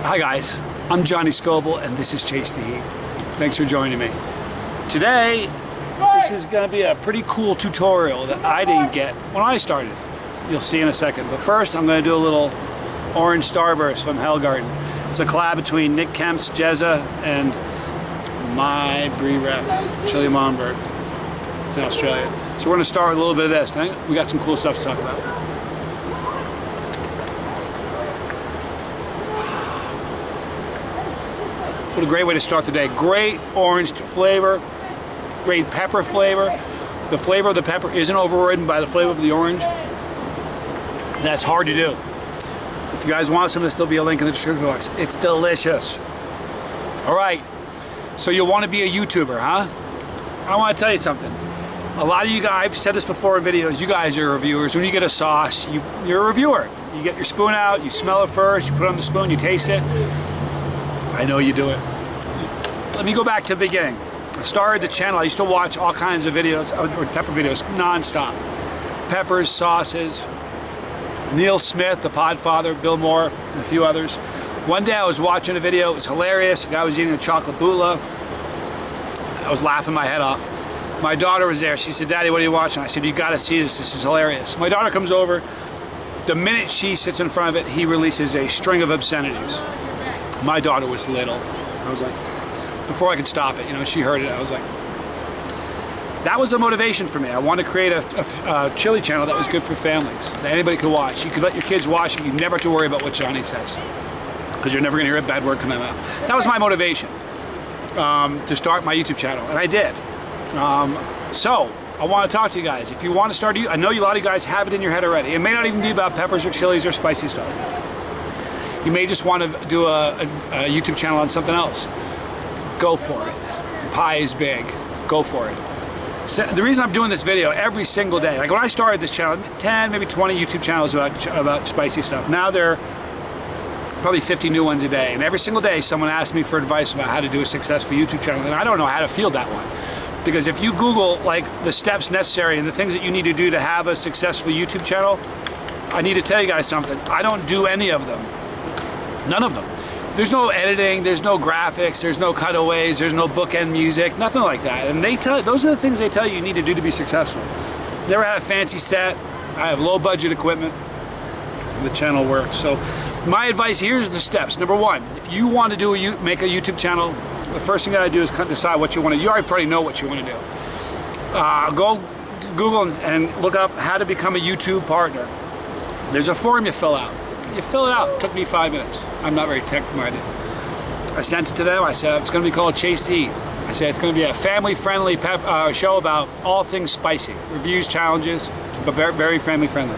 Hi guys, I'm Johnny Scoville and this is Chase the Heat. Thanks for joining me. Today, this is going to be a pretty cool tutorial that I didn't get when I started. You'll see in a second. But first, I'm going to do a little orange starburst from Hellgarden. It's a collab between Nick Kemp's Jezza and my Brie Rep, Chili Monberg in Australia. So we're going to start with a little bit of this. We got some cool stuff to talk about. What a great way to start the day. Great orange flavor, great pepper flavor. The flavor of the pepper isn't overridden by the flavor of the orange. That's hard to do. If you guys want some, there'll still be a link in the description box. It's delicious. All right, so you want to be a YouTuber, huh? I want to tell you something. A lot of you guys, I've said this before in videos, you guys are reviewers. When you get a sauce, you're a reviewer. You get your spoon out, you smell it first, you put it on the spoon, you taste it. I know you do it. Let me go back to the beginning. I started the channel. I used to watch all kinds of videos, or pepper videos, non-stop. Peppers, sauces, Neil Smith, the Podfather, Bill Moore, and a few others. One day I was watching a video. It was hilarious. A guy was eating a chocolate bootla. I was laughing my head off. My daughter was there. She said, "Daddy, what are you watching?" I said, "You got to see this. This is hilarious." My daughter comes over. The minute she sits in front of it, he releases a string of obscenities. My daughter was little. I was like, before I could stop it, you know, she heard it. I was like, that was a motivation for me. I wanted to create a chili channel that was good for families, that anybody could watch. You could let your kids watch it. You never have to worry about what Johnny says, because you're never going to hear a bad word come out of my mouth. That was my motivation to start my YouTube channel, and I did. So I want to talk to you guys. If you want to start, I know a lot of you guys have it in your head already. It may not even be about peppers or chilies or spicy stuff. You may just want to do a YouTube channel on something else. Go for it. The pie is big. Go for it. So the reason I'm doing this video every single day, like when I started this channel, 10, maybe 20 YouTube channels about spicy stuff. Now there are probably 50 new ones a day. And every single day someone asks me for advice about how to do a successful YouTube channel. And I don't know how to field that one. Because if you Google like the steps necessary and the things that you need to do to have a successful YouTube channel, I need to tell you guys something. I don't do any of them. None of them. There's no editing, there's no graphics, there's no cutaways, there's no bookend music, nothing like that. And those are the things they tell you need to do to be successful. Never had a fancy set. I have low budget equipment. The channel works. So my advice, here's the steps. Number one, if you want to make a YouTube channel, the first thing you gotta do is decide what you want to do. You already probably know what you want to do. Go to Google and look up how to become a YouTube partner. There's a form you fill out. You fill it out. It took me 5 minutes. I'm not very tech-minded. I sent it to them. I said, it's going to be called Chase the Heat. I said, it's going to be a family-friendly show about all things spicy. Reviews, challenges, but very, very family-friendly.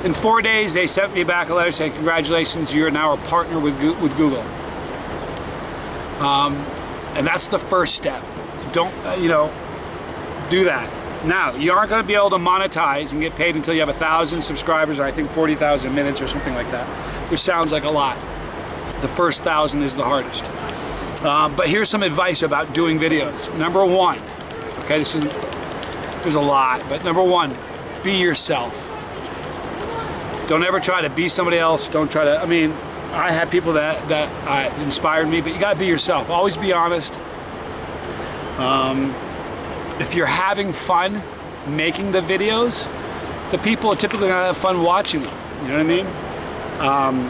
In 4 days, they sent me back a letter saying, congratulations, you're now a partner with Google. And that's the first step. Don't, do that. Now, you aren't going to be able to monetize and get paid until you have 1,000 subscribers, or I think 40,000 minutes or something like that, which sounds like a lot. The first 1,000 is the hardest. But here's some advice about doing videos. Number one, okay, there's a lot, but number one, be yourself. Don't ever try to be somebody else. Don't try to, I had people that inspired me, but you got to be yourself. Always be honest. If you're having fun making the videos, the people are typically going to have fun watching them. You know what I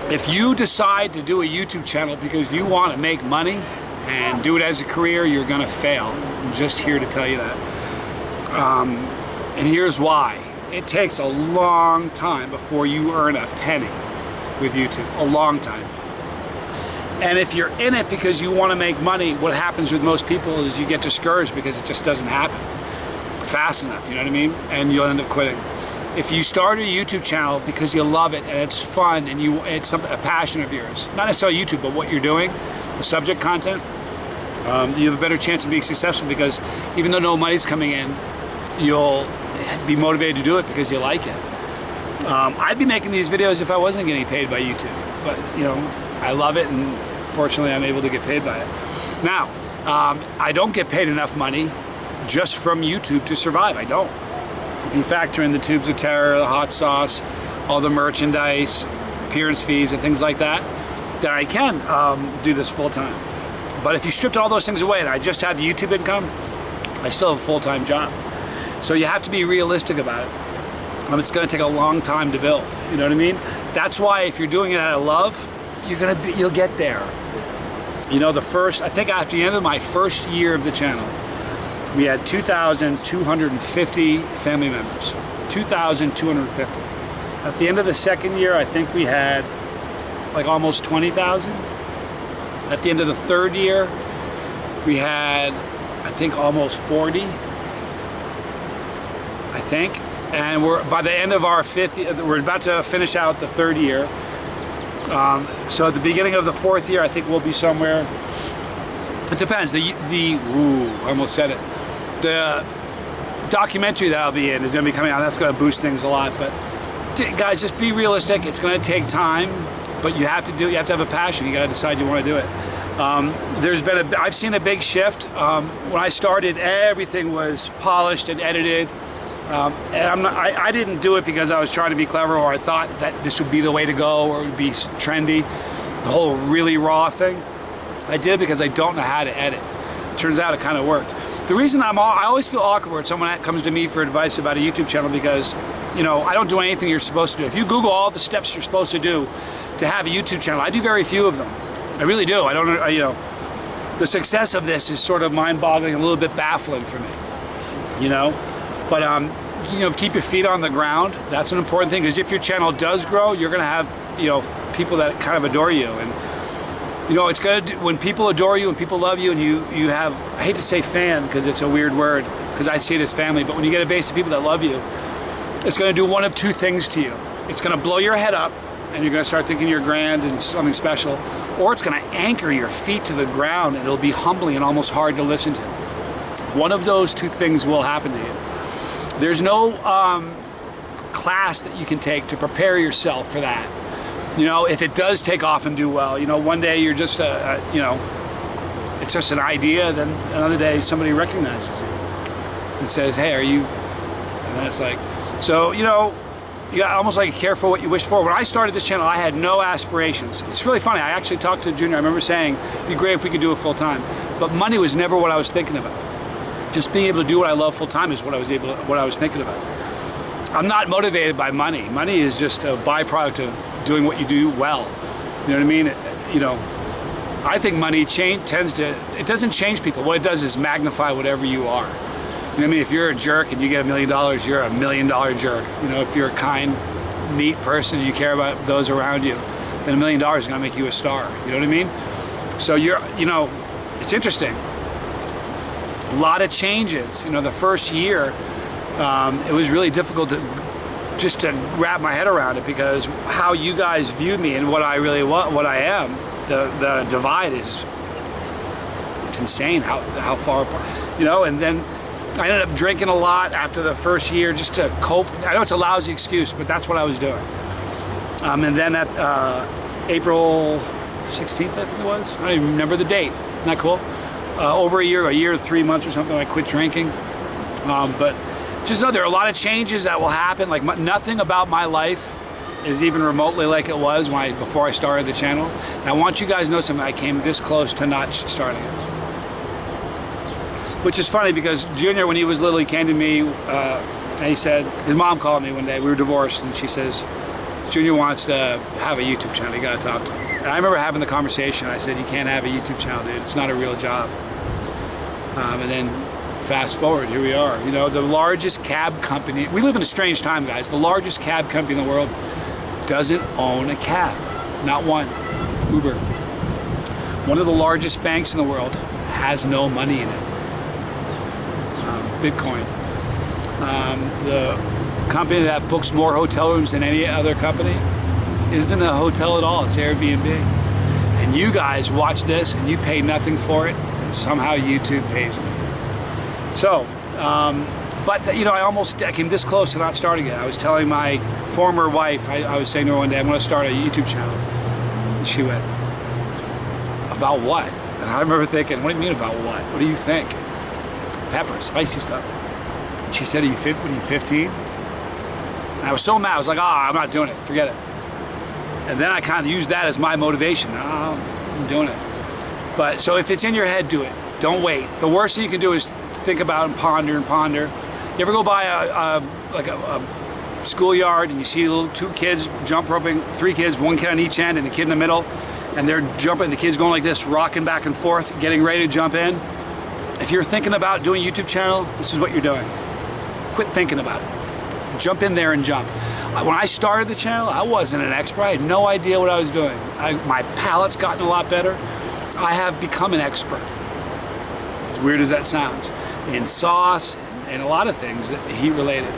mean? If you decide to do a YouTube channel because you want to make money and do it as a career, you're going to fail. I'm just here to tell you that. And here's why. It takes a long time before you earn a penny with YouTube. A long time. And if you're in it because you want to make money, what happens with most people is you get discouraged because it just doesn't happen fast enough, you know what I mean? And you'll end up quitting. If you start a YouTube channel because you love it and it's fun and it's a passion of yours, not necessarily YouTube, but what you're doing, the subject content, you have a better chance of being successful because even though no money's coming in, you'll be motivated to do it because you like it. I'd be making these videos if I wasn't getting paid by YouTube, but I love it, and fortunately I'm able to get paid by it. Now, I don't get paid enough money just from YouTube to survive. I don't. If you factor in the tubes of terror, the hot sauce, all the merchandise, appearance fees and things like that, then I can do this full time. But if you stripped all those things away and I just had the YouTube income, I still have a full-time job. So you have to be realistic about it. It's going to take a long time to build. You know what I mean? That's why if you're doing it out of love, you'll get there. You know, I think after the end of my first year of the channel, we had 2,250 family members. 2,250. At the end of the second year, I think we had like almost 20,000. At the end of the third year, we had, I think, almost 40. I think. And by the end of our we're about to finish out the third year. So at the beginning of the fourth year, I think we'll be somewhere. It depends. I almost said it. The documentary that I'll be in is going to be coming out. That's going to boost things a lot. But guys, just be realistic. It's going to take time, but you have to have a passion. You got to decide you want to do it. I've seen a big shift. When I started, everything was polished and edited. And I didn't do it because I was trying to be clever or I thought that this would be the way to go or it would be trendy. The whole really raw thing. I did it because I don't know how to edit. Turns out it kind of worked. The reason I always feel awkward when someone comes to me for advice about a YouTube channel because, you know, I don't do anything you're supposed to do. If you Google all the steps you're supposed to do to have a YouTube channel, I do very few of them. I really do. You know, the success of this is sort of mind-boggling, a little bit baffling for me, you know. But, you know, keep your feet on the ground. That's an important thing because if your channel does grow, you're going to have, you know, people that kind of adore you. And, you know, it's good when people adore you and people love you and you have, I hate to say fan because it's a weird word because I see it as family, but when you get a base of people that love you, it's going to do one of two things to you. It's going to blow your head up and you're going to start thinking you're grand and something special, or it's going to anchor your feet to the ground and it'll be humbling and almost hard to listen to. One of those two things will happen to you. There's no class that you can take to prepare yourself for that. You know, if it does take off and do well, you know, one day you're just you know, it's just an idea, then another day somebody recognizes you and says, hey, are you, and then it's like, so, you know, you got almost like careful what you wish for. When I started this channel, I had no aspirations. It's really funny. I actually talked to Junior. I remember saying, it'd be great if we could do it full time. But money was never what I was thinking about. Just being able to do what I love full time is what I was thinking about. I'm not motivated by money. Money is just a byproduct of doing what you do well. You know what I mean? You know, I think money it doesn't change people. What it does is magnify whatever you are. You know what I mean? If you're a jerk and you get $1 million, you're a $1 million jerk. You know, if you're a kind, neat person and you care about those around you, then $1 million is going to make you a star. You know what I mean? So you know, it's interesting. A lot of changes. You know, the first year, it was really difficult to wrap my head around it because how you guys view me and what I really want, what I am, the divide it's insane how far apart. You know, and then I ended up drinking a lot after the first year just to cope. I know it's a lousy excuse, but that's what I was doing. And then at April 16th, I think it was. I don't even remember the date. Isn't that cool? Over a year, 3 months or something, I quit drinking. But just know there are a lot of changes that will happen. Like nothing about my life is even remotely like it was before I started the channel. And I want you guys to know something. I came this close to not starting it. Which is funny because Junior, when he was little, he came to me and he said, his mom called me one day, we were divorced, and she says, Junior wants to have a YouTube channel, you gotta talk to him. And I remember having the conversation. I said, you can't have a YouTube channel, dude, it's not a real job. And then fast forward, here we are. You know, the largest cab company, we live in a strange time, guys. The largest cab company in the world doesn't own a cab, not one. Uber. One of the largest banks in the world has no money in it. Bitcoin. The company that books more hotel rooms than any other company isn't a hotel at all, it's Airbnb. And you guys watch this and you pay nothing for it, and somehow YouTube pays me. So, but you know, I came this close to not starting it. I was telling my former wife, I was saying to her one day, I'm going to start a YouTube channel. And she went, about what? And I remember thinking, what do you mean about what? What do you think? Pepper, spicy stuff. And she said, what are you, 15? And I was so mad. I was like, I'm not doing it. Forget it. And then I kind of use that as my motivation. Oh, I'm doing it. But so if it's in your head, do it. Don't wait. The worst thing you can do is think about and ponder and ponder. You ever go by a schoolyard and you see little 2 kids jump roping, 3 kids, 1 kid on each end and a kid in the middle, and they're jumping, the kid's going like this, rocking back and forth, getting ready to jump in? If you're thinking about doing a YouTube channel, this is what you're doing. Quit thinking about it. Jump in there and jump. When I started the channel, I wasn't an expert. I had no idea what I was doing. My palate's gotten a lot better. I have become an expert, as weird as that sounds, in sauce and a lot of things that heat related.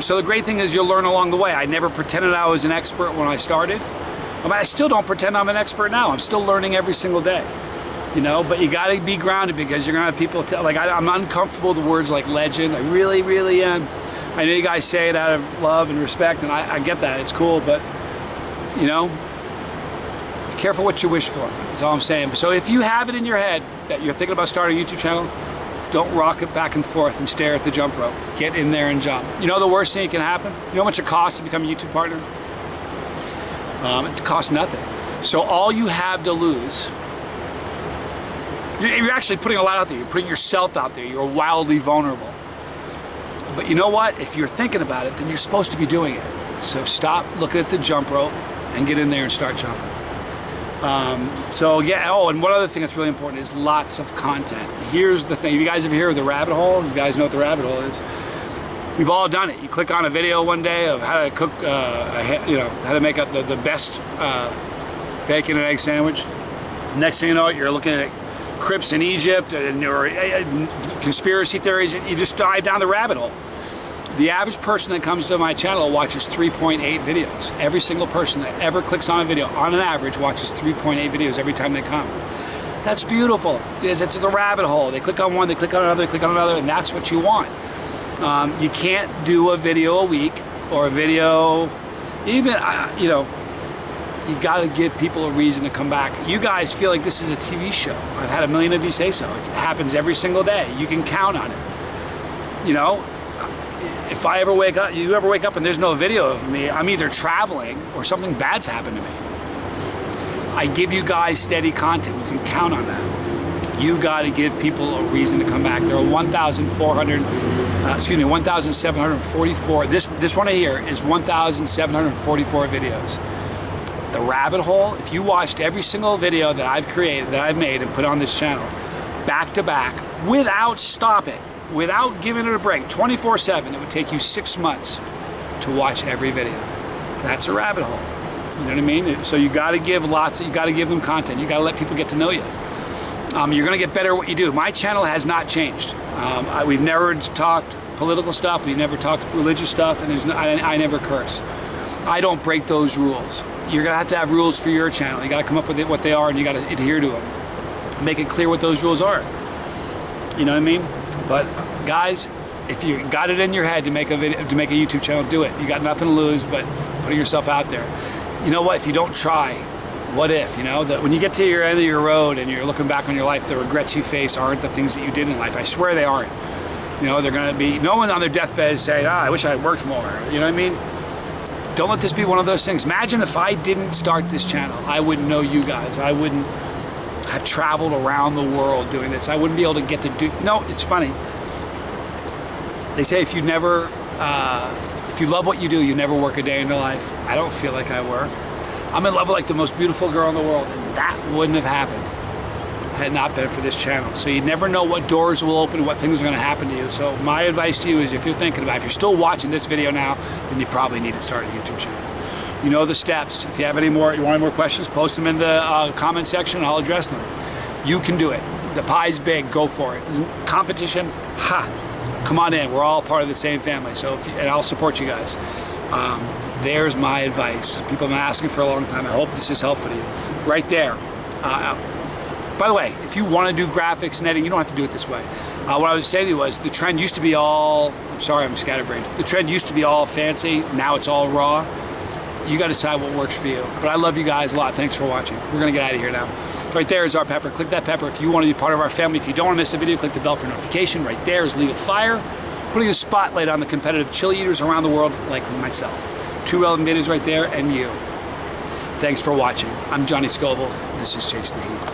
So the great thing is you'll learn along the way. I never pretended I was an expert when I started. I mean, I still don't pretend I'm an expert now. I'm still learning every single day. You know, but you got to be grounded, because you're going to have people tell, like, I'm uncomfortable with the words like legend. I really, really am. I know you guys say it out of love and respect, and I get that. It's cool, but, you know, be careful what you wish for. That's all I'm saying. So if you have it in your head that you're thinking about starting a YouTube channel, don't rock it back and forth and stare at the jump rope. Get in there and jump. You know the worst thing that can happen? You know how much it costs to become a YouTube partner? It costs nothing. So all you have to lose, you're actually putting a lot out there. You're putting yourself out there. You're wildly vulnerable. But you know what? If you're thinking about it, then you're supposed to be doing it. So stop looking at the jump rope and get in there and start jumping. So yeah, oh, and one other thing that's really important is lots of content. Here's the thing. You guys ever hear of the rabbit hole? You guys know what the rabbit hole is. We've all done it. You click on a video one day of how to cook, how to make the best bacon and egg sandwich. Next thing you know, you're looking at crypts in Egypt and or conspiracy theories, and you just dive down the rabbit hole. The average person that comes to my channel watches 3.8 videos. Every single person that ever clicks on a video, on an average, watches 3.8 videos every time they come. That's beautiful. It's the rabbit hole. They click on one, they click on another, they click on another, and that's what you want. You can't do a video a week or a video, even, you know, you got to give people a reason to come back. You guys feel like this is a TV show. I've had a million of you say so. It happens every single day. You can count on it. You know, if I ever wake up, you ever wake up and there's no video of me, I'm either traveling or something bad's happened to me. I give you guys steady content. You can count on that. You got to give people a reason to come back. There are 1,744. This one right here is 1,744 videos. The rabbit hole, if you watched every single video that I've created, that I've made and put on this channel, back to back, without stopping, without giving it a break, 24/7, it would take you 6 months to watch every video. That's a rabbit hole. You know what I mean? So you got to give you got to give them content. You got to let people get to know you. You're going to get better at what you do. My channel has not changed. We've never talked political stuff. We've never talked religious stuff, and I never curse. I don't break those rules. You're going to have rules for your channel. You got to come up with what they are, and you got to adhere to them. Make it clear what those rules are. You know what I mean? But guys, if you got it in your head to make a video, to make a YouTube channel, do it. You got nothing to lose but putting yourself out there. You know what? If you don't try, what if? You know that when you get to your end of your road and you're looking back on your life, the regrets you face aren't the things that you did in life. I swear they aren't. You know, they're going to be. No one on their deathbed is saying, "Ah, I wish I had worked more." You know what I mean? Don't let this be one of those things. Imagine if I didn't start this channel. I wouldn't know you guys. I wouldn't have traveled around the world doing this. I wouldn't be able to get to do. No, it's funny. They say if you love what you do, you never work a day in your life. I don't feel like I work. I'm in love with like the most beautiful girl in the world, and that wouldn't have happened had it not been for this channel. So you never know what doors will open, what things are going to happen to you. So my advice to you is, if you're thinking about it, if you're still watching this video now, then you probably need to start a YouTube channel. You know the steps. If you have any more, you want any more questions, post them in the comment section. I'll address them. You can do it. The pie's big. Go for it. Competition, ha! Come on in. We're all part of the same family. So, and I'll support you guys. There's my advice. People have been asking for a long time. I hope this is helpful to you. Right there. By the way, if you want to do graphics and editing, you don't have to do it this way. What I was saying to you was, the trend used to be all, I'm sorry, I'm scatterbrained. The trend used to be all fancy. Now it's all raw. You got to decide what works for you. But I love you guys a lot. Thanks for watching. We're going to get out of here now. Right there is our pepper. Click that pepper if you want to be part of our family. If you don't want to miss a video, click the bell for notification. Right there is Legal Fire, putting a spotlight on the competitive chili eaters around the world like myself. 2 relevant videos right there, and you. Thanks for watching. I'm Johnny Scoble. This is Chase the Heat.